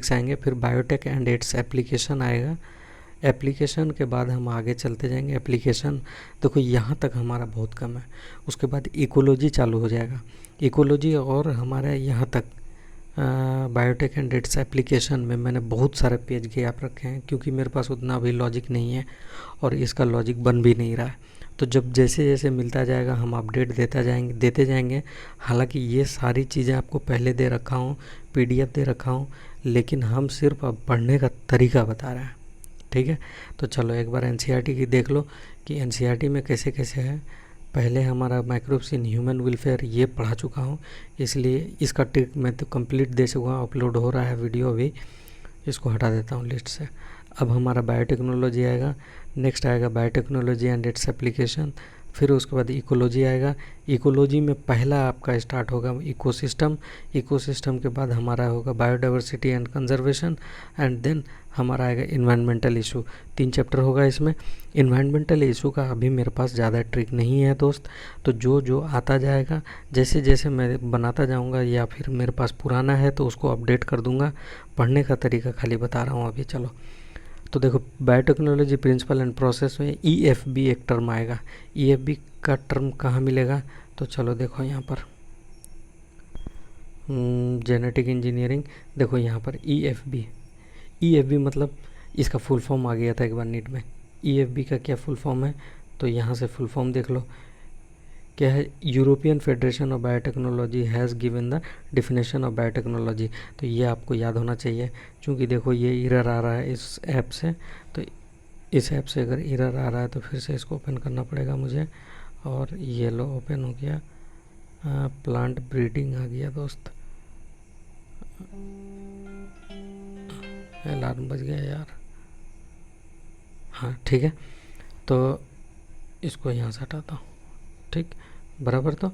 आएंगे, फिर biotech and its application आएगा। एप्लीकेशन के बाद हम आगे चलते जाएंगे। एप्लीकेशन देखो यहाँ तक हमारा बहुत कम है। उसके बाद इकोलॉजी चालू हो जाएगा। इकोलॉजी और हमारे यहाँ तक बायोटेक एंड इट्स एप्लीकेशन में मैंने बहुत सारे पेज गैप रखे हैं, क्योंकि मेरे पास उतना अभी लॉजिक नहीं है और इसका लॉजिक बन भी नहीं रहा है। तो जब जैसे जैसे मिलता जाएगा हम अपडेट देते जाएंगे। हालांकि ये सारी चीज़ें आपको पहले दे रखा हूँ, PDF दे रखा हूँ, लेकिन हम सिर्फ अब पढ़ने का तरीका बता रहे हैं। ठीक है, तो चलो एक बार NCERT की देख लो कि NCERT में कैसे कैसे है। पहले हमारा माइक्रोब्स इन ह्यूमन वेलफेयर ये पढ़ा चुका हूँ, इसलिए इसका ट्रिक मैं तो कंप्लीट दे चुका हूँ। अपलोड हो रहा है वीडियो अभी, इसको हटा देता हूँ लिस्ट से। अब हमारा बायोटेक्नोलॉजी आएगा, नेक्स्ट आएगा बायोटेक्नोलॉजी एंड इट्स एप्लीकेशन, फिर उसके बाद इकोलॉजी आएगा। इकोलॉजी में पहला आपका स्टार्ट होगा इकोसिस्टम। इकोसिस्टम के बाद हमारा होगा biodiversity and conservation, and then हमारा आएगा इन्वायरमेंटल इशू। 3 चैप्टर होगा इसमें। इन्वायरमेंटल इशू का अभी मेरे पास ज़्यादा ट्रिक नहीं है दोस्त, तो जो जो आता जाएगा जैसे जैसे मैं बनाता जाऊंगा, या फिर मेरे पास पुराना है तो उसको अपडेट कर दूंगा। पढ़ने का तरीका खाली बता रहा हूँ अभी। चलो तो देखो, बायोटेक्नोलॉजी प्रिंसिपल एंड प्रोसेस में EFB एक टर्म आएगा। EFB का टर्म कहाँ मिलेगा, तो चलो देखो यहाँ पर जेनेटिक इंजीनियरिंग, देखो यहाँ पर EFB मतलब इसका फुल फॉर्म आ गया था एक बार नीट में। EFB का क्या फुल फॉर्म है, तो यहाँ से फुल फॉर्म देख लो क्या है। European federation of biotechnology has given the definition of biotechnology. तो ये आपको याद होना चाहिए, क्योंकि देखो ये एरर आ रहा है इस ऐप से। तो इस ऐप से अगर एरर आ रहा है तो फिर से इसको ओपन करना पड़ेगा मुझे। और ये लो ओपन हो गया, प्लांट ब्रीडिंग आ गया दोस्त। अलार्म बज गया यार। हाँ ठीक है, तो इसको यहाँ से हटाता हूँ। ठीक, बराबर तो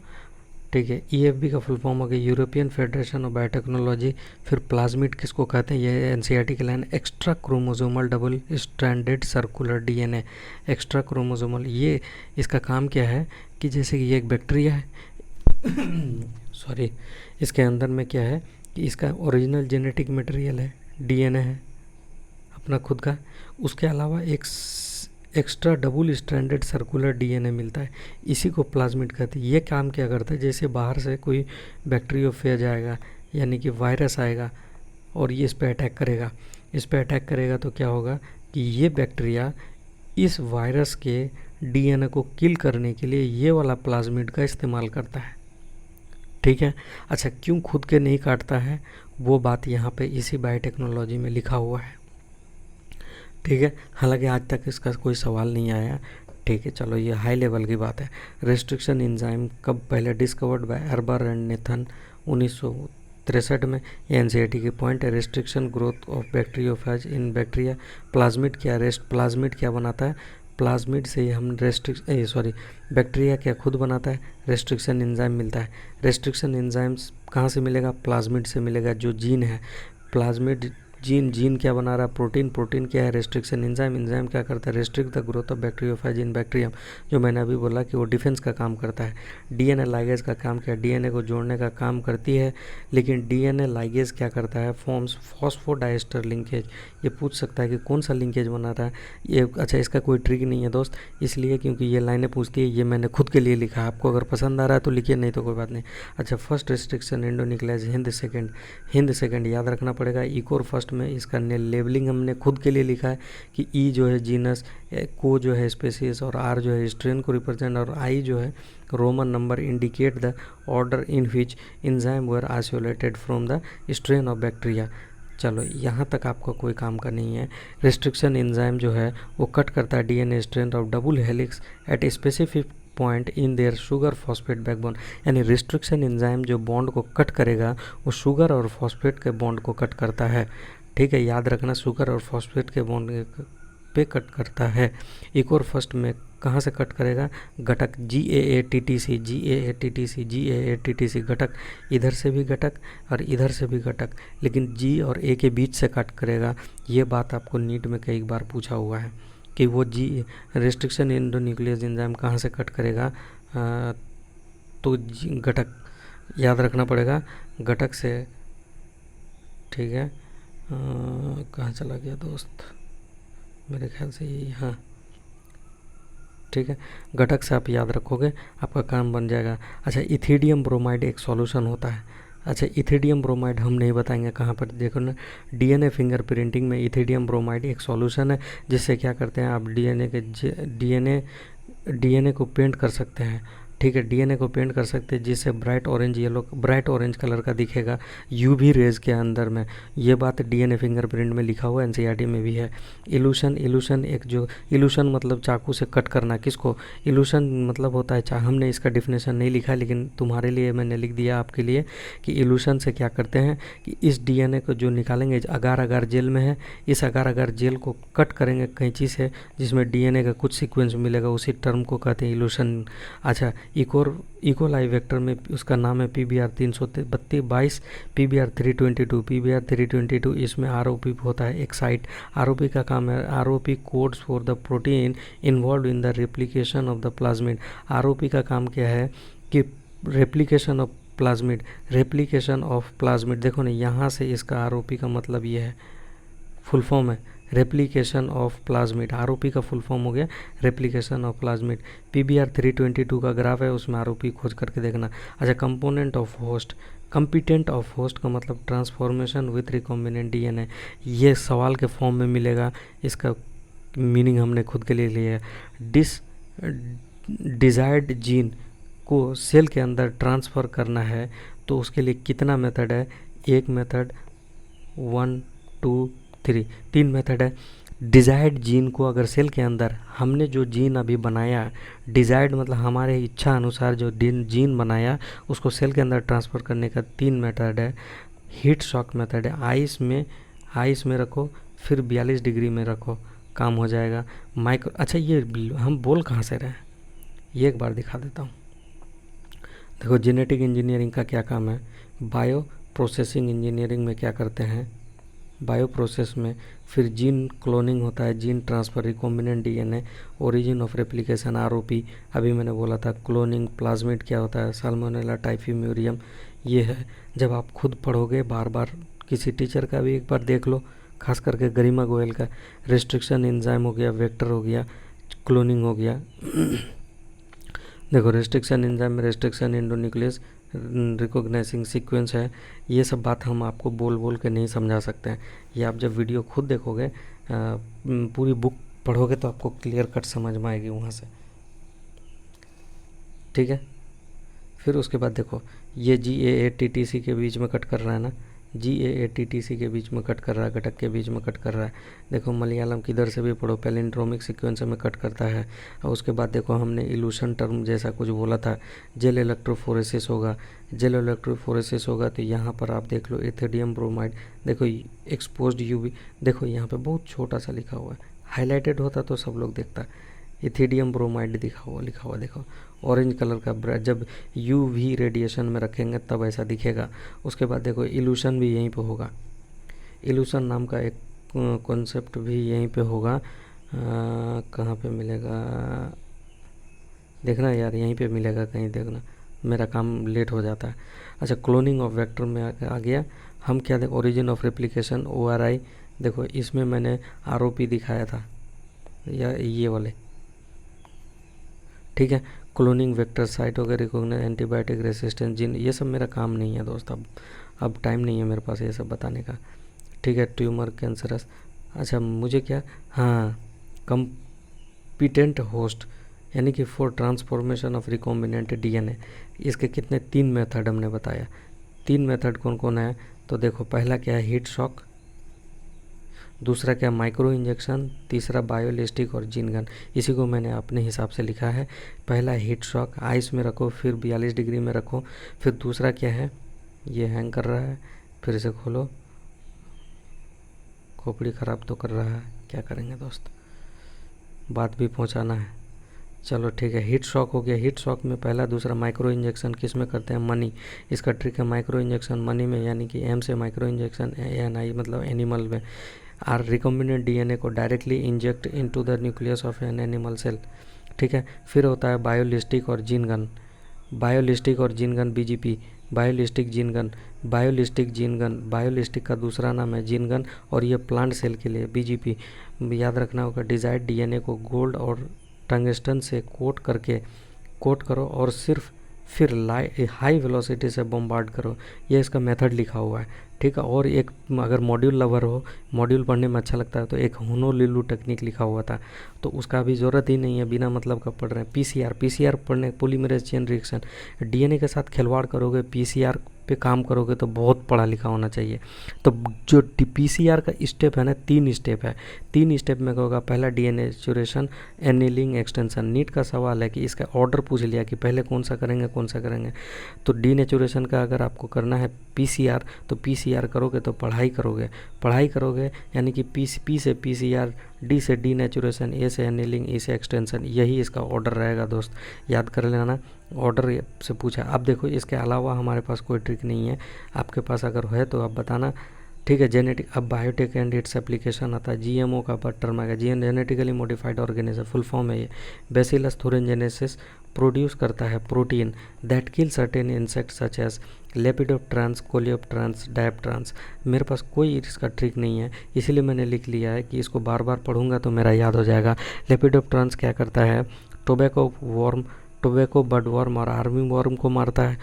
ठीक है। EFB का फुल फॉर्म हो गया यूरोपियन फेडरेशन ऑफ बायोटेक्नोलॉजी। फिर प्लाज्मिड किसको कहते हैं, ये NCERT की line, extra chromosomal double stranded circular DNA। Extra chromosomal, ये इसका काम क्या है कि जैसे कि ये एक बैक्टीरिया है सॉरी, इसके अंदर में क्या है कि इसका ओरिजिनल जेनेटिक मटेरियल है, DNA है अपना खुद का। उसके अलावा एक extra double stranded circular DNA मिलता है, इसी को प्लाज्मिड कहते हैं। ये काम क्या करता है, जैसे बाहर से कोई बैक्टीरियोफेज आएगा यानी कि वायरस आएगा और ये इस पर अटैक करेगा तो क्या होगा कि ये बैक्टीरिया इस वायरस के DNA को किल करने के लिए ये वाला प्लाज्मिड का इस्तेमाल करता है। ठीक है, अच्छा क्यों खुद के नहीं काटता है, वो बात यहाँ पे इसी बायोटेक्नोलॉजी में लिखा हुआ है। ठीक है, हालांकि आज तक इसका कोई सवाल नहीं आया। ठीक है, चलो ये हाई लेवल की बात है। रेस्ट्रिक्शन एंजाइम कब पहले discovered by harbour and Nathan, 1963 में। ये NCERT की पॉइंट है। Restriction growth of bacteriophage in bacteria. Plasmid क्या बनाता है, प्लाज्मिड से ही हम बैक्टीरिया क्या खुद बनाता है, रेस्ट्रिक्शन एंजाइम मिलता है। रेस्ट्रिक्शन एंजाइम्स कहाँ से मिलेगा, प्लाज्मिड से मिलेगा। जो जीन है प्लाज्मिड जीन क्या बना रहा है, प्रोटीन क्या है, रेस्ट्रिक्शन एंजाइम क्या करता है, restrict the growth of bacteriophage in bacterium. जो मैंने अभी बोला कि वो डिफेंस का काम करता है। DNA लाइगेज का काम क्या, DNA को जोड़ने का काम करती है, लेकिन DNA लाइगेज क्या करता है, फॉर्म्स फॉस्फोडाइस्टर लिंकेज। ये पूछ सकता है कि कौन सा लिंकेज बना रहा है ये। अच्छा, इसका कोई ट्रिक नहीं है दोस्त, इसलिए क्योंकि ये लाइनें पूछती है, ये मैंने खुद के लिए लिखा है। आपको अगर पसंद आ रहा है तो लिखिए, नहीं तो कोई बात नहीं। अच्छा, फर्स्ट रेस्ट्रिक्शन एंडोन्यूक्लियाज हिंद सेकेंड याद रखना पड़ेगा। इकोर फर्स्ट में इसका लेबलिंग हमने खुद के लिए लिखा है कि E जो है जीनस, को जो है स्पेसीज, और R जो है स्ट्रेन को रिप्रेजेंट, और I जो है Roman number indicate the order in which enzyme were isolated from the strain of bacteria. चलो यहाँ तक आपका कोई काम का नहीं है। रेस्ट्रिक्शन एंजाइम जो है वो कट करता है DNA strength of double helix at a specific point in their sugar phosphate backbone. यानी रेस्ट्रिक्शन एंजाइम जो बॉन्ड को कट करेगा वो शुगर और फॉस्फेट के बॉन्ड को कट करता है। ठीक है, याद रखना, शुगर और फॉस्फेट के बॉन्ड पे कट करता है। एक और फर्स्ट में कहाँ से कट करेगा, घटक GAATTC घटक, इधर से भी घटक और इधर से भी घटक, लेकिन G और A के बीच से कट करेगा। ये बात आपको नीट में कई बार पूछा हुआ है कि वो रेस्ट्रिक्शन एंडोन्यूक्लियस एंजाइम कहाँ से कट करेगा, तो घटक याद रखना पड़ेगा, घटक से। ठीक है, कहाँ चला गया दोस्त, मेरे ख्याल से यही, हाँ ठीक है। घटक से आप याद रखोगे, आपका काम बन जाएगा। अच्छा, इथिडियम ब्रोमाइड एक सॉल्यूशन होता है। अच्छा, इथिडियम ब्रोमाइड हम नहीं बताएंगे कहाँ पर, देखो ना, डीएनए फिंगरप्रिंटिंग में इथिडियम ब्रोमाइड एक सॉल्यूशन है, जिससे क्या करते हैं आप डीएनए डीएनए को पेंट कर सकते हैं। ठीक है, डीएनए को पेंट कर सकते हैं जिससे ब्राइट ऑरेंज कलर का दिखेगा यूवी रेज के अंदर में। ये बात डीएनए फिंगरप्रिंट में लिखा हुआ है, एनसीईआरटी में भी है। इल्यूशन एक जो इल्यूशन मतलब चाकू से कट करना, किसको, इल्यूशन मतलब होता है हमने इसका डिफिनेशन नहीं लिखा, लेकिन तुम्हारे लिए मैंने लिख दिया आपके लिए कि इल्यूशन से क्या करते हैं कि इस डीएनए को जो निकालेंगे, अगार अगार जेल में है, इस अगार अगार जेल को कट करेंगे कैंची से, जिसमें डीएनए का कुछ सीक्वेंस मिलेगा, उसी टर्म को कहते हैं इल्यूशन। अच्छा, इकोलाई वेक्टर में उसका नाम है PBR 322, PBR 322 इसमें ROP होता है एक साइट। ROP का काम है, ROP codes for the protein involve in the replication of the plasmid. ROP का काम क्या है कि रेप्लिकेशन ऑफ प्लाज्मिड। देखो ना, यहाँ से इसका ROP का मतलब ये है, फुल फॉर्म है रेप्लिकेशन ऑफ प्लाज्मिड। ROP का फुल फॉर्म हो गया रेप्लिकेशन ऑफ प्लाज्मिड। PBR 322 का ग्राफ है, उसमें ROP खोज करके देखना। अच्छा, component of host, competent of host का मतलब ट्रांसफॉर्मेशन विथ रिकॉम्बिनेंट DNA। ये सवाल के फॉर्म में मिलेगा, इसका मीनिंग हमने खुद के लिए लिया है। डिजायर्ड जीन को सेल के अंदर ट्रांसफ़र करना है तो उसके लिए कितना मेथड है, एक मेथड, 1 2 3, 3 मेथड है। डिज़ायर्ड जीन को अगर सेल के अंदर हमने जो जीन अभी बनाया, डिज़ायर्ड मतलब हमारे इच्छा अनुसार जो जीन बनाया उसको सेल के अंदर ट्रांसफ़र करने का 3 मेथड है। हीट शॉक मेथड है, आइस में रखो, फिर 42 डिग्री में रखो, काम हो जाएगा। अच्छा, ये हम बोल कहाँ से रहे हैं, ये एक बार दिखा देता हूँ। देखो, जेनेटिक इंजीनियरिंग का क्या काम है, बायो प्रोसेसिंग इंजीनियरिंग में क्या करते हैं, बायो प्रोसेस में फिर जीन क्लोनिंग होता है, gene transfer, recombinant DNA, origin of replication ROP, अभी मैंने बोला था क्लोनिंग, प्लाज्मिड क्या होता है, साल्मोनेला टाइफीम्यूरियम, ये है। जब आप खुद पढ़ोगे बार बार, किसी टीचर का भी एक बार देख लो, खास करके गरिमा गोयल का, रेस्ट्रिक्शन एंजाइम हो गया, वेक्टर हो गया, क्लोनिंग हो गया। देखो, रेस्ट्रिक्शन एंजाइम में रेस्ट्रिक्शन एंडोन्यूक्लियस रिकॉग्नाइजिंग सीक्वेंस है। ये सब बात हम आपको बोल बोल के नहीं समझा सकते हैं, ये आप जब वीडियो खुद देखोगे, पूरी बुक पढ़ोगे तो आपको क्लियर कट समझ में आएगी वहाँ से। ठीक है, फिर उसके बाद देखो, ये GAA-TTC के बीच में कट कर रहा है ना, GAA-TTC के बीच में कट कर रहा है, घटक के बीच में कट कर रहा है। देखो, मलयालम किधर से भी पढ़ो, पैलिंड्रोमिक सीक्वेंस में कट करता है। और उसके बाद देखो, हमने इल्यूशन टर्म जैसा कुछ बोला था, जेल इलेक्ट्रोफोरेसिस होगा तो यहाँ पर आप देख लो इथिडियम ब्रोमाइड। देखो, एक्सपोज्ड UV, देखो यहाँ पे बहुत छोटा सा लिखा हुआ है, हाईलाइटेड होता तो सब लोग देखता। इथिडियम ब्रोमाइड लिखा हुआ देखो, ऑरेंज कलर का, जब UV रेडिएशन में रखेंगे तब ऐसा दिखेगा। उसके बाद देखो, इल्यूशन भी यहीं पे होगा, इल्यूशन नाम का एक कॉन्सेप्ट भी यहीं पे होगा। कहाँ पे मिलेगा देखना यार, यहीं पे मिलेगा कहीं, देखना मेरा काम लेट हो जाता है। अच्छा, क्लोनिंग ऑफ वेक्टर में आ गया। हम क्या देखो, ओरिजिन ऑफ रेप्लिकेशन ORI, देखो इसमें मैंने ROP दिखाया था, या ये वाले, ठीक है। क्लोनिंग वेक्टर साइट वगैरह रिकॉग्नाइज एंटीबायोटिक रेसिस्टेंस जीन, ये सब मेरा काम नहीं है दोस्त, अब टाइम नहीं है मेरे पास ये सब बताने का, ठीक है। ट्यूमर कैंसरस, अच्छा मुझे क्या, हाँ, कंपिटेंट होस्ट यानी कि for transformation of recombinant DNA, इसके कितने 3 मेथड हमने बताया। 3 मेथड कौन कौन है, तो देखो, पहला क्या है, हीट शॉक, दूसरा क्या, माइक्रो इंजेक्शन, तीसरा बायोलिस्टिक और जीन गन। इसी को मैंने अपने हिसाब से लिखा है। पहला हीट शॉक, आइस में रखो, फिर 42 डिग्री में रखो। फिर दूसरा क्या है, ये हैंग कर रहा है, फिर इसे खोलो, खोपड़ी ख़राब तो कर रहा है, क्या करेंगे दोस्त, बात भी पहुंचाना है। चलो ठीक है, हीट शॉक हो गया। हीट शॉक में पहला दूसरा माइक्रो इंजेक्शन किस में करते हैं, मनी। इसका ट्रिक है माइक्रो इंजेक्शन मनी में, यानी कि M से माइक्रो इंजेक्शन, ANI मतलब एनिमल में। आर रिकॉम्बिनेंट DNA को directly inject into the nucleus of an animal cell, ठीक है। फिर होता है बायोलिस्टिक और gene gun, BGP। Biolistic gene gun, biolistic gene gun, biolistic का दूसरा नाम है जीन गन, और ये प्लांट सेल के लिए बीजीपी। याद रखना होगा, डिजायर्ड डीएनए को गोल्ड और टंगस्टन से कोट करो और सिर्फ फिर हाई वेलोसिटी से बम्बार्ड करो। ये इसका मेथड लिखा हुआ है, ठीक है। और एक अगर मॉड्यूल लवर हो, मॉड्यूल पढ़ने में अच्छा लगता है, तो एक होनोलुलु टेक्निक लिखा हुआ था, तो उसका भी ज़रूरत ही नहीं है, बिना मतलब का पढ़ रहे हैं। पीसीआर पढ़ने, पॉलीमरेज चेन रिएक्शन, डीएनए के साथ खिलवाड़ करोगे, पीसीआर पे काम करोगे तो बहुत पढ़ा लिखा होना चाहिए। तो जो पीसीआर का स्टेप है ना, 3 स्टेप है। 3 स्टेप में क्या होगा, पहला डीनेचुरेशन, एनीलिंग, एक्सटेंशन। नीट का सवाल है कि इसका ऑर्डर पूछ लिया कि पहले कौन सा करेंगे। तो डीनेचुरेशन का अगर आपको करना है पीसीआर, तो पीसीआर करोगे तो पढ़ाई करोगे यानी कि पी से पीसीआर, डी से डीनेचुरेशन, ए से एनीलिंग, ई से एक्सटेंशन, यही इसका ऑर्डर रहेगा दोस्त, याद कर लेना। ऑर्डर से पूछा। अब देखो, इसके अलावा हमारे पास कोई ट्रिक नहीं है, आपके पास अगर है तो आप बताना, ठीक है। जेनेटिक, अब बायोटेक एंड इट्स एप्लीकेशन आता है। जीएमओ का टर्म आएगा, genetically modified organism, full form है ये। बेसिलस थोरेंजेनेसिस प्रोड्यूस करता है protein that kill certain insect such as lepidopterans, coleopterans, dipterans. मेरे पास कोई इसका ट्रिक नहीं है, इसीलिए मैंने लिख लिया है कि इसको बार बार पढ़ूंगा तो मेरा याद हो जाएगा। लेपिडोप्टेरांस क्या करता है, टोबैको बड वर्म और आर्मी वर्म को मारता है।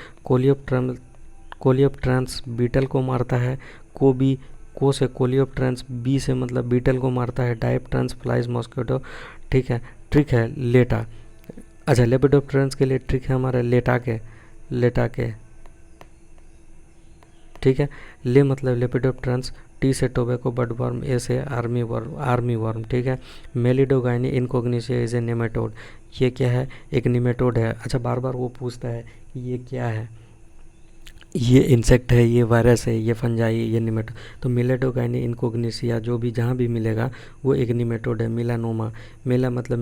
कोलियोप्टेरांस बीटल को मारता है। को से कोलियोप्टेरांस, बी से मतलब बीटल को मारता है। डायप्टेरांस फ्लाइज मॉस्किटो, ठीक है। ट्रिक है लेटा, अच्छा लेपिडोप्टेरांस के लिए ट्रिक है हमारा लेटा के, ठीक है। ले मतलब लेपिडोप्टेरांस, टी से टोबैको बड वर्म, ए से आर्मी वर्म, ठीक है। मेलिडोगाइनी इनकोग्निशिया इज ए नेमेटोड, ये क्या है, एक निमेटोड है। अच्छा, बार बार वो पूछता है कि ये क्या है, ये इंसेक्ट है, ये वायरस है, ये फंजाई, ये निमेटोड। तो मिलेडोगाइनी इनकोग्निशिया जो भी जहाँ भी मिलेगा वो एक निमेटोड है। मिलानोमा, मिला मतलब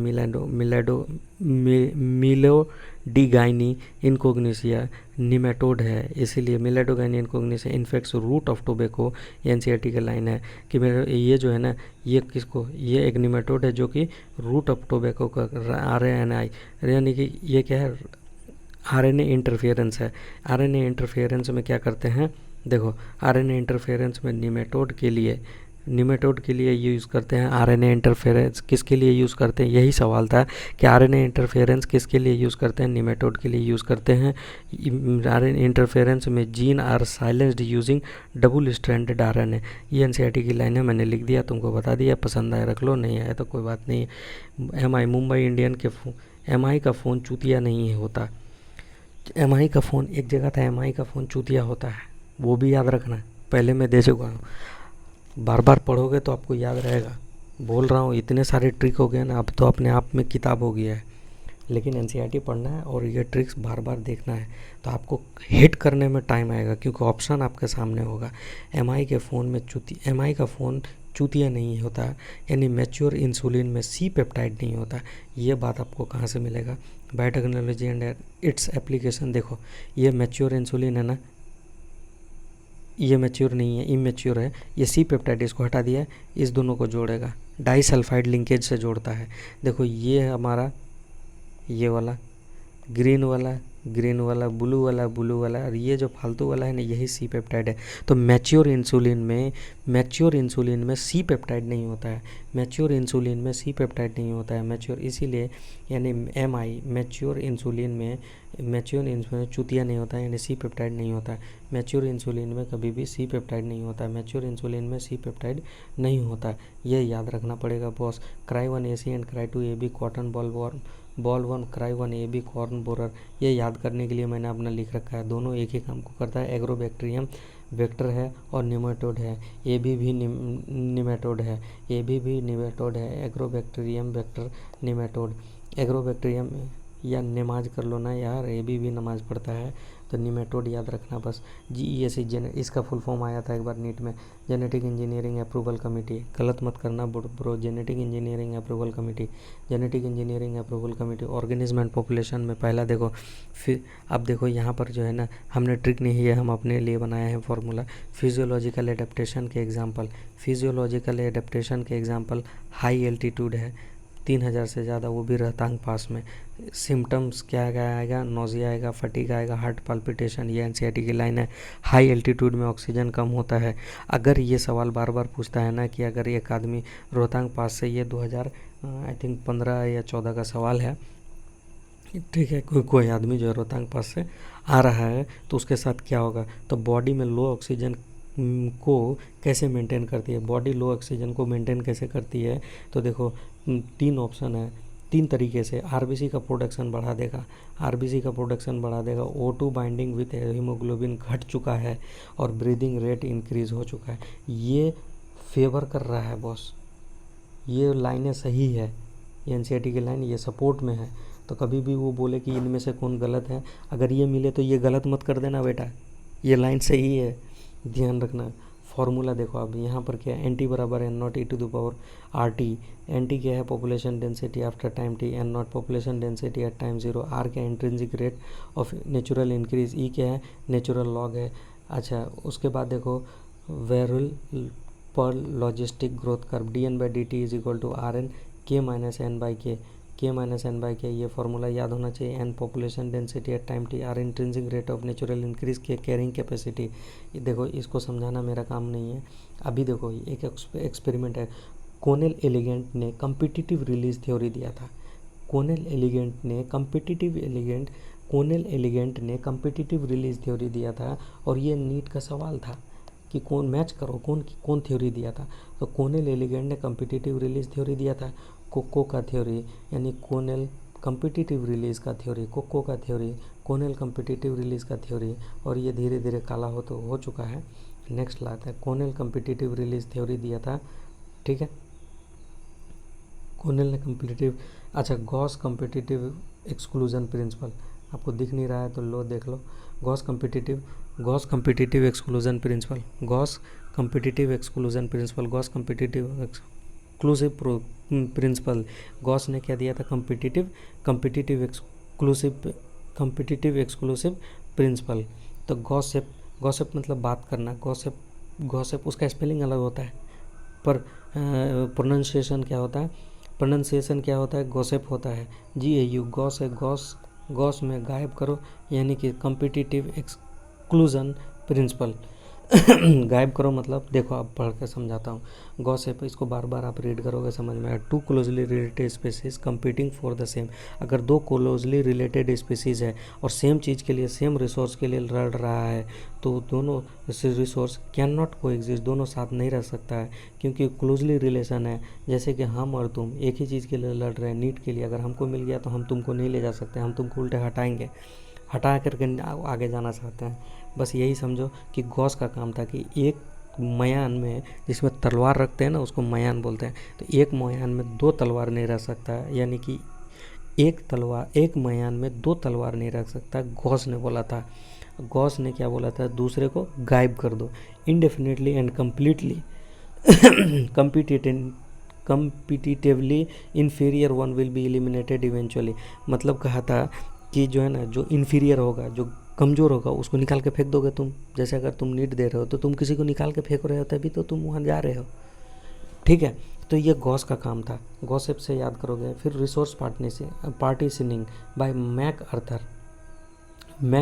मिलोडिगाइनी इनकोग्निशिया निमेटोड है, इसीलिए Meloidogyne incognita infects root of tobacco. NCERT के लाइन है कि मेरे ये जो है ना, ये एक निमेटोड है जो कि रूट ऑफ टोबैको का RNAi, यानी कि ये क्या है, आरएनए इंटरफेरेंस है। आरएनए इंटरफेरेंस में क्या करते हैं, देखो आरएनए इंटरफेरेंस में निमेटोड के लिए यूज़ करते हैं। आरएनए इंटरफेरेंस किसके लिए यूज़ करते हैं, यही सवाल था कि आरएनए इंटरफेरेंस किसके लिए यूज़ करते हैं, निमेटोड के लिए यूज़ करते हैं। आरएनए इंटरफेरेंस में gene are silenced using double stranded RNA. ये एनसीईआरटी की लाइन है, मैंने लिख दिया, तुमको बता दिया, पसंद आया रख लो, नहीं आया तो कोई बात नहीं। एमआई, मुंबई इंडियन के एमआई का फ़ोन चूतिया नहीं होता। एमआई का फ़ोन, एक जगह था एमआई का फ़ोन चूतिया होता है, वो भी याद रखना, पहले मैं दे चुका हूँ। बार बार पढ़ोगे तो आपको याद रहेगा। बोल रहा हूँ इतने सारे ट्रिक हो गए ना, अब तो अपने आप में किताब हो गया है। लेकिन एनसीईआरटी पढ़ना है और ये ट्रिक्स बार बार देखना है, तो आपको हिट करने में टाइम आएगा, क्योंकि ऑप्शन आपके सामने होगा। एमआई का फ़ोन चूतिया नहीं होता, यानी मैच्योर इंसुलिन में सी पेप्टाइड नहीं होता। ये बात आपको कहाँ से मिलेगा, बायोटेक्नोलॉजी एंड इट्स एप्लीकेशन। देखो ये मैच्योर इंसुलिन है ना, ये मैच्योर नहीं है, इमेच्योर है। ये सी पेप्टाइड, इसको हटा दिया, इस दोनों को जोड़ेगा, डाइसल्फाइड लिंकेज से जोड़ता है। देखो ये है हमारा, ये वाला ग्रीन वाला, ब्लू वाला, और ये जो फालतू वाला है ना, यही सी पेप्टाइड है। तो मैच्योर इंसुलिन में सी पेप्टाइड नहीं होता है, मैच्योर, इसीलिए यानी एमआई मैच्योर इंसुलिन में चूतिया नहीं होता है, यानी सी पेप्टाइड नहीं होता है। मैच्योर इंसुलिन में कभी भी सी पेप्टाइड नहीं होता है, मैच्योर इंसुलिन में सी पेप्टाइड नहीं होता है, ये याद रखना पड़ेगा boss. Cry 1AC and cry 2AB cotton ball 1, cry 1AB corn borer, ये याद करने के लिए मैंने अपना लिख रखा है। दोनों एक ही काम को करता है, एग्रोबैक्टीरियम वेक्टर है और निमेटोड है, भी निमेटोड है, एग्रोबैक्टीरियम वेक्टर निमेटोड। एग्रोबैक्टीरियम या नमाज कर लो ना यार, भी नमाज पढ़ता है, तो निमेटोड याद रखना बस। GESE इसका फुल फॉर्म आया था एक बार नीट में, जेनेटिक इंजीनियरिंग अप्रूवल कमेटी, गलत मत करना bro, genetic engineering approval committee, organism and population में पहला देखो। फिर अब देखो यहाँ पर जो है ना, हमने ट्रिक नहीं है, हम अपने लिए बनाए हैं फॉर्मूला। फिजियोलॉजिकल एडेप्टेशन के एग्जाम्पल हाई एल्टीट्यूड है, 3000 से ज़्यादा, वो भी रोहतांग पास में। सिम्टम्स क्या आएगा? नोजिया आएगा, फटीग आएगा, हार्ट पाल्पिटेशन, ये एनसीईआरटी की लाइन है। हाई एल्टीट्यूड में ऑक्सीजन कम होता है। अगर ये सवाल बार बार पूछता है ना कि अगर एक आदमी रोहतांग पास से, ये 2000 आई थिंक 15 या 14 का सवाल है, ठीक है, कोई आदमी जो है रोहतांग पास से आ रहा है तो उसके साथ क्या होगा, तो बॉडी में लो ऑक्सीजन को कैसे मेंटेन करती है, बॉडी लो ऑक्सीजन को मेंटेन कैसे करती है, तो देखो 3 ऑप्शन है, 3 तरीके से। आरबीसी का प्रोडक्शन बढ़ा देगा, आरबीसी का प्रोडक्शन बढ़ा देगा, O2 बाइंडिंग विथ हीमोग्लोबिन घट चुका है और ब्रीदिंग रेट इंक्रीज हो चुका है। ये फेवर कर रहा है बॉस, ये लाइनें सही है, ये एनसीईआरटी की लाइन ये सपोर्ट में है। तो कभी भी वो बोले कि इनमें से कौन गलत है, अगर ये मिले तो ये गलत मत कर देना बेटा, ये लाइन सही है, ध्यान रखना। फॉर्मूला देखो अब यहाँ पर क्या है, एन टी बराबर N naught E to the power R T. N T क्या है? Population density after time T. N naught population density at time 0। R क्या है? Intrinsic rate of natural increase. E क्या है? नेचुरल लॉग है। अच्छा, उसके बाद देखो वेरुल पर logistic growth curve, d N by d t is equal to r N K minus N by K. K minus N by के, ये फॉर्मूला याद होना चाहिए। N population density at time t, r intrinsic rate of natural increase, K carrying capacity. ये देखो, इसको समझाना मेरा काम नहीं है। अभी देखो एक एक्सपेरिमेंट है, कोनेल एलिगेंट ने कम्पिटिटिव रिलीज थ्योरी दिया था। कोनेल एलिगेंट ने कम्पिटिटिव रिलीज थ्योरी दिया था, और ये नीट का सवाल था कि कौन मैच करो, कौन थ्योरी दिया था। तो कोनेल एलिगेंट ने कम्पिटिटिव रिलीज थ्योरी दिया था। कोको का थ्योरी, यानी कोनेल कम्पिटिटिव रिलीज का थ्योरी, कोको का थ्योरी, कोनेल कम्पिटिटिव रिलीज का थ्योरी, और ये धीरे धीरे काला हो चुका है। नेक्स्ट लाता है, कोनेल कम्पिटिटिव रिलीज थ्योरी दिया था, ठीक है, कोनेल ने कम्पिटिटिव। अच्छा, गॉस कम्पिटिटिव एक्सक्लूजन प्रिंसिपल, आपको दिख नहीं रहा है तो लो देख लो। Gause competitive exclusion principle, Gause competitive exclusion principle. Gause ने क्या दिया था? Competitive exclusive principle. तो गॉसिप मतलब बात करना, गॉसिप उसका स्पेलिंग अलग होता है, पर प्रोनाउंसिएशन क्या होता है? गॉसिप होता है, GAU, गॉस है, गॉस में गायब करो, यानी कि कम्पिटिटिव एक्सक्लूजन प्रिंसिपल। गायब करो मतलब, देखो आप पढ़ के समझाता हूँ। गॉसिप, इसको बार बार आप रीड करोगे समझ में आएगा। 2 closely related species competing for the same. अगर 2 क्लोजली रिलेटेड स्पीसीज है और सेम चीज़ के लिए, सेम रिसोर्स के लिए लड़ रहा है, तो दोनों रिसोर्स कैन नॉट को एग्जिस्ट, दोनों साथ नहीं रह सकता है, क्योंकि क्लोजली रिलेशन है। जैसे कि हम और तुम एक ही चीज़ के लिए लड़ रहे हैं, नीट के लिए, अगर हमको मिल गया तो हम तुमको नहीं ले जा सकते, हम तुमको उल्टे हटा करके आगे जाना चाहते हैं। बस यही समझो कि गॉस का काम था कि एक मयान में, जिसमें तलवार रखते हैं ना, उसको मयान बोलते हैं, तो एक मयान में 2 तलवार नहीं रख सकता, यानी कि एक मयान में 2 तलवार नहीं रख सकता, गॉस ने बोला था। गॉस ने क्या बोला था? दूसरे को गायब कर दो, indefinitely and completely. Competitively inferior one will be eliminated eventually. मतलब कहा था कि जो है ना, जो इन्फीरियर होगा, जो कमज़ोर होगा, उसको निकाल के फेंक दोगे तुम। जैसे अगर तुम नीट दे रहे हो तो तुम किसी को निकाल के फेंक रहे हो, तभी तो तुम वहाँ जा रहे हो, ठीक है। तो ये गॉस का काम था, गॉसिप से याद करोगे। फिर रिसोर्स पार्टीशनिंग बाय मैक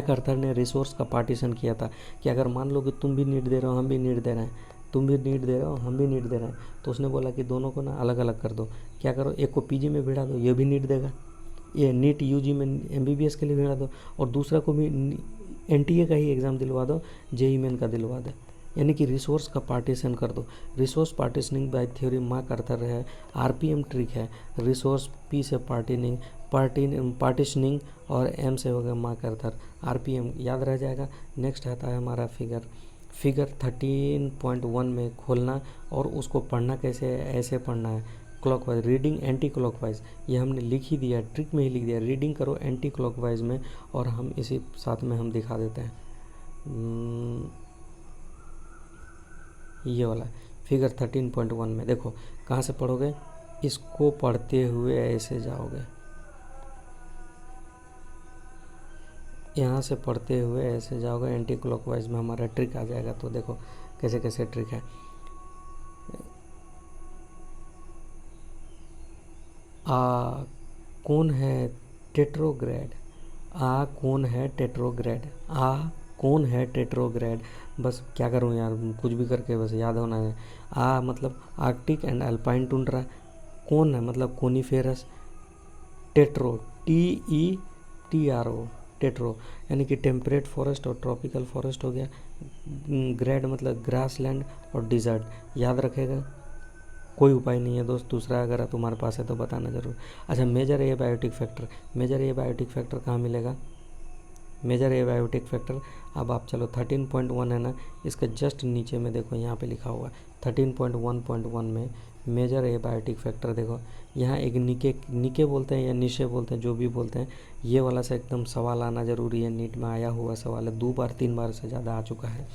अर्थर ने रिसोर्स का पार्टीशन किया था कि अगर मान लो कि तुम भी नीट दे रहे हो, हम भी नीट दे रहे हैं, तुम भी नीट दे रहे हो, हम भी नीट दे रहे हैं, तो उसने बोला कि दोनों को ना अलग अलग कर दो। क्या करो, एक को पीजी में भिड़ा दो, ये भी नीट देगा, ये नीट यूजी में एमबीबीएस के लिए भिड़ा दो, और दूसरा को भी एनटीए का ही एग्ज़ाम दिलवा दो, जेई मेन का दिलवा दो, यानी कि रिसोर्स का पार्टीशन कर दो। Resource partitioning by theory MacArthur है। आरपीएम ट्रिक है, रिसोर्स पी से पार्टीशनिंग और एम से हो गया मार्क अर्थर, आरपीएम याद रह जाएगा। नेक्स्ट आता है हमारा फिगर 13.1 में खोलना, और उसको पढ़ना कैसे है? ऐसे पढ़ना है, क्लॉकवाइज रीडिंग, एंटी क्लॉकवाइज, ये हमने लिख ही दिया, ट्रिक में ही लिख दिया, रीडिंग करो एंटी क्लॉकवाइज में, और हम इसी साथ में हम दिखा देते हैं। ये वाला फिगर 13.1 में देखो, कहाँ से पढ़ोगे? इसको पढ़ते हुए ऐसे जाओगे, यहाँ से पढ़ते हुए ऐसे जाओगे, एंटी क्लॉकवाइज में हमारा ट्रिक आ जाएगा। तो देखो कैसे कैसे ट्रिक है। आ कौन है टेट्रोग्रेड, आ कौन है टेट्रोग्रेड, आ कौन है टेट्रोग्रेड। बस क्या करूँ यार, कुछ भी करके बस याद होना है। आ मतलब आर्कटिक एंड अल्पाइन टुंड्रा, कौन है मतलब कोनीफेरस, टेट्रो TETRO टेट्रो यानी कि टेम्परेट फॉरेस्ट और ट्रॉपिकल फॉरेस्ट हो गया। ग्रेड मतलब ग्रास लैंड और डिजर्ट, याद रखेगा। कोई उपाय नहीं है दोस्त, दूसरा अगर तुम्हारे पास है तो बताना ज़रूर। अच्छा, major abiotic factor, major abiotic factor कहाँ मिलेगा, मेजर एबायोटिक फैक्टर। अब आप चलो 13.1 है ना, इसके जस्ट नीचे में देखो यहाँ पे लिखा हुआ है 13.1.1 में मेजर एबायोटिक फैक्टर। देखो यहाँ एक निके बोलते हैं या निशे बोलते हैं, जो भी बोलते हैं, ये वाला से एकदम सवाल आना ज़रूरी है, नीट में आया हुआ सवाल है, 2 बार 3 बार से ज़्यादा आ चुका है।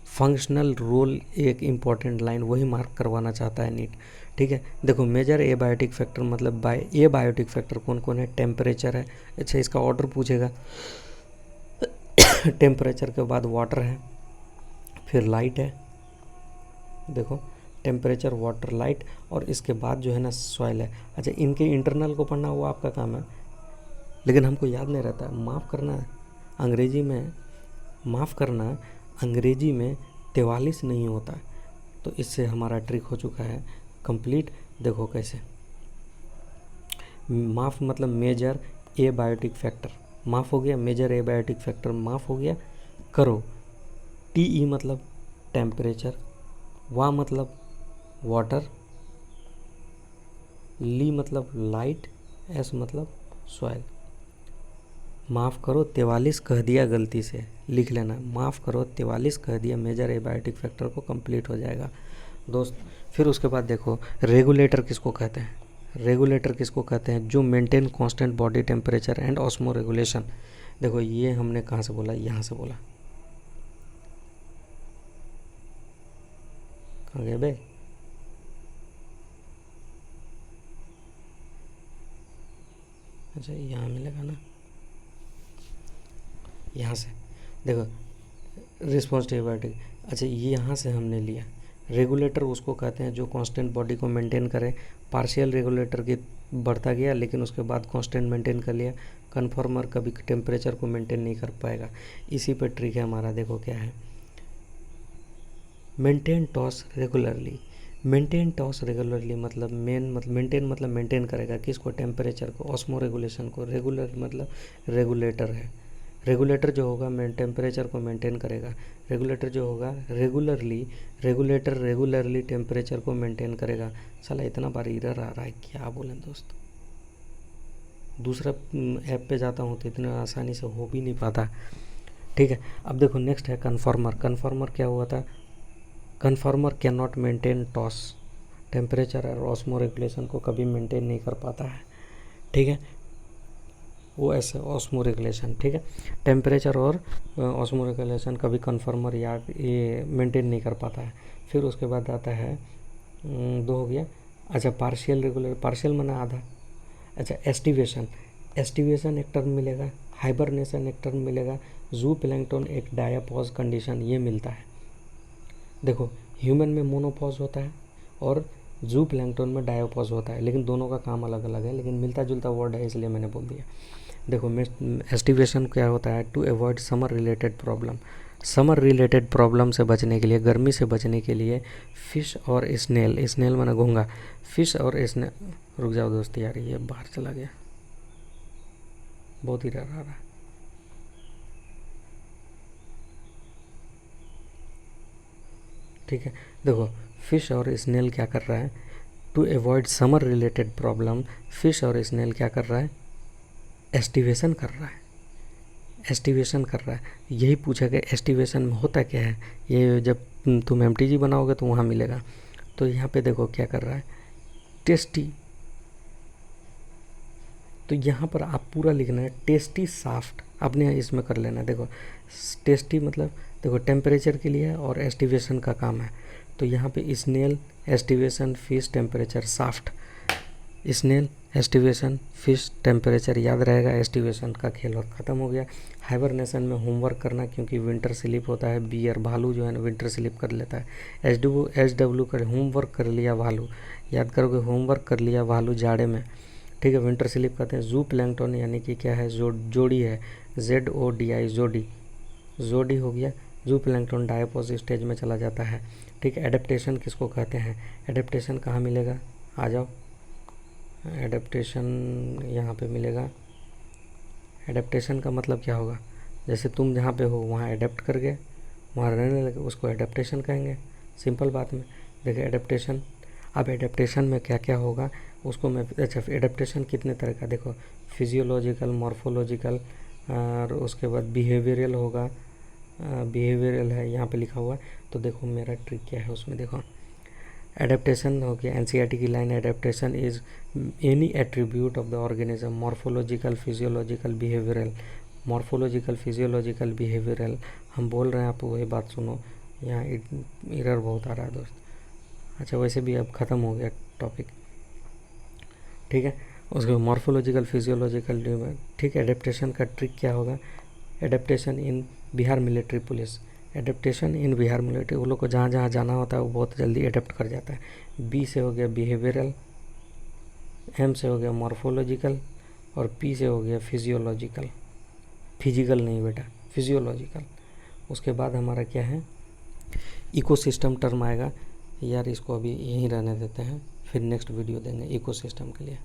फंक्शनल रोल एक इम्पॉर्टेंट लाइन, वही मार्क करवाना चाहता है नीट। ठीक है, देखो मेजर एबायोटिक फैक्टर मतलब एबायोटिक फैक्टर कौन कौन है, टेम्परेचर है। अच्छा, इसका ऑर्डर पूछेगा। टेम्परेचर के बाद वाटर है, फिर लाइट है, देखो टेम्परेचर, वाटर, लाइट, और इसके बाद जो है ना सॉइल है। अच्छा, इनके इंटरनल को पढ़ना वो आपका काम है, लेकिन हमको याद नहीं रहता है। माफ़ करना अंग्रेजी में 43 नहीं होता, तो इससे हमारा ट्रिक हो चुका है कंप्लीट। देखो कैसे, माफ़ मतलब मेजर एबायोटिक फैक्टर, माफ़ हो गया, मेजर एबायोटिक फैक्टर माफ़ हो गया। करो, TE मतलब टेम्परेचर, वा मतलब वाटर, ली मतलब लाइट, एस मतलब सॉइल। माफ़ करो 43 कह दिया, गलती से लिख लेना, माफ़ करो 43 कह दिया, मेजर एबायोटिक फैक्टर को कंप्लीट हो जाएगा दोस्त। फिर उसके बाद देखो रेगुलेटर किसको कहते हैं, रेगुलेटर किसको कहते हैं, जो maintain constant body temperature and osmo regulation. देखो ये हमने कहाँ से बोला, यहाँ से बोला, कहाँ गए बे, अच्छा यहाँ मिलेगा ना, यहाँ से देखो रिस्पॉन्सिव एबायोटिक। अच्छा, ये यहाँ से हमने लिया। रेगुलेटर उसको कहते हैं जो कांस्टेंट बॉडी को मेंटेन करे, पार्शियल रेगुलेटर की बढ़ता गया लेकिन उसके बाद कांस्टेंट मेंटेन कर लिया। कन्फर्मर कभी टेम्परेचर को मेंटेन नहीं कर पाएगा। इसी पर ट्रिक है हमारा, देखो क्या है, maintain toss regularly. Maintain toss regularly मतलब मेंटेन मतलब मेंटेन करेगा किसको, टेम्परेचर को, ऑस्मो रेगुलेशन को। रेगुलर मतलब रेगुलेटर है, रेगुलेटर जो होगा टेम्परेचर को मेंटेन करेगा। रेगुलेटर जो होगा रेगुलेटर रेगुलरली टेम्परेचर को मेंटेन करेगा। साला इतना बार एरर आ रहा है, क्या बोलें दोस्त। दूसरा ऐप पे जाता हूँ तो इतना आसानी से हो भी नहीं पाता। ठीक है, अब देखो नेक्स्ट है कन्फर्मर। कन्फर्मर क्या हुआ था, कन्फर्मर can not maintain toss, temperature और ऑस्मो रेगुलेशन को कभी मेंटेन नहीं कर पाता है। ठीक है, वो ऐसे ऑस्मो रेगुलेशन, ठीक है, टेम्परेचर और ऑस्मो रेगुलेशन कभी कन्फर्मर या ये मेंटेन नहीं कर पाता है। फिर उसके बाद आता है 2 हो गया। अच्छा, पार्शियल रेगुलर, पार्शियल माना आधा। अच्छा, एस्टिवेशन, एस्टिवेशन एक टर्म मिलेगा, हाइबरनेशन एक टर्म मिलेगा, जू प्लैंकटन एक डायापॉज कंडीशन ये मिलता है। देखो ह्यूमन में मोनोपॉज होता है और जू प्लैंकटन में डायोपॉज होता है, लेकिन दोनों का काम अलग अलग है, लेकिन मिलता जुलता वर्ड है इसलिए मैंने बोल दिया। देखो एस्टिवेशन क्या होता है, to avoid summer related problem. Summer related problem से बचने के लिए, गर्मी से बचने के लिए फ़िश और स्नेल, स्नेल माना घोंगा, फ़िश और स्नेल, रुक जाओ दोस्त यार ये बाहर चला गया, बहुत ही डर आ रहा है। ठीक है, देखो फ़िश और स्नेल क्या कर रहा है, to avoid summer related problem, fish और स्नेल क्या कर रहा है, एस्टिवेशन कर रहा है, एस्टिवेशन कर रहा है। यही पूछा गया एस्टिवेशन में होता क्या है, ये जब तुम MTG बनाओगे तो वहाँ मिलेगा। तो यहाँ पे देखो क्या कर रहा है, टेस्टी, तो यहाँ पर आप पूरा लिखना है टेस्टी साफ्ट, अपने इसमें कर लेना। देखो टेस्टी मतलब देखो टेम्परेचर के लिए और एस्टिवेशन का काम है, तो यहाँ पे स्नेल, एस्टिवेशन, फिश, टेम्परेचर, साफ्ट। स्नेल, एस्टिवेशन, फिश, टेम्परेचर याद रहेगा, एस्टिवेशन का खेल और ख़त्म हो गया। हाइबरनेशन में होमवर्क करना क्योंकि विंटर स्लीप होता है, बियर भालू जो है ना विंटर स्लीप कर लेता है। एच डब्ल्यू कर होमवर्क कर लिया भालू, याद करोगे होमवर्क कर लिया भालू जाड़े में, ठीक है, विंटर स्लीप कहते हैं। जू प्लैंकटन यानी कि क्या है, जोड़ी है, ZODI जोड़ी, जोड़ी हो गया। जू प्लैंकटन डायपोज स्टेज में चला जाता है, ठीक है। एडेप्टेशन किसको कहते हैं, एडेप्टेशन कहाँ मिलेगा, आ जाओ, एडेप्टेशन यहाँ पे मिलेगा। एडेप्टेशन का मतलब क्या होगा, जैसे तुम जहाँ पे हो वहाँ एडेप्ट कर गए, वहाँ रहने लगे, उसको एडेप्टेशन कहेंगे, सिंपल बात में। देखिए एडेप्टेशन, अब एडेप्टेशन में क्या क्या होगा उसको मैं, अच्छा एडेप्टेशन कितने तरह का, देखो फिजियोलॉजिकल, मॉर्फोलॉजिकल और उसके बाद बिहेवियरल होगा, बिहेवियरल है यहाँ पे लिखा हुआ है। तो देखो मेरा ट्रिक क्या है उसमें, देखो एडेप्टेशन हो गया, NCERT की line, adaptation is any attribute of the organism, morphological, physiological, behavioural, morphological, physiological, behavioural. हम बोल रहे हैं, आप वही बात सुनो, यहाँ एरर बहुत आ रहा है दोस्त। अच्छा वैसे भी अब ख़त्म हो गया टॉपिक, ठीक है। उसके मॉर्फोलॉजिकल, फिजियोलॉजिकल, ठीक है। एडेप्टेशन का ट्रिक क्या होगा, एडेप्टेशन इन बिहार मिलिट्री पुलिस, एडेप्टेशन इन बिहार मिलिट्री, वो लोग को जहाँ जहाँ जाना होता है वो बहुत जल्दी एडेप्ट कर जाता है। B से हो गया बिहेवियरल, M से हो गया मॉर्फोलॉजिकल और P से हो गया फिजियोलॉजिकल, फिजिकल नहीं बेटा, फिजियोलॉजिकल। उसके बाद हमारा क्या है, इकोसिस्टम टर्म आएगा, यार इसको अभी यहीं रहने देते हैं, फिर नेक्स्ट वीडियो देंगे इकोसिस्टम के लिए।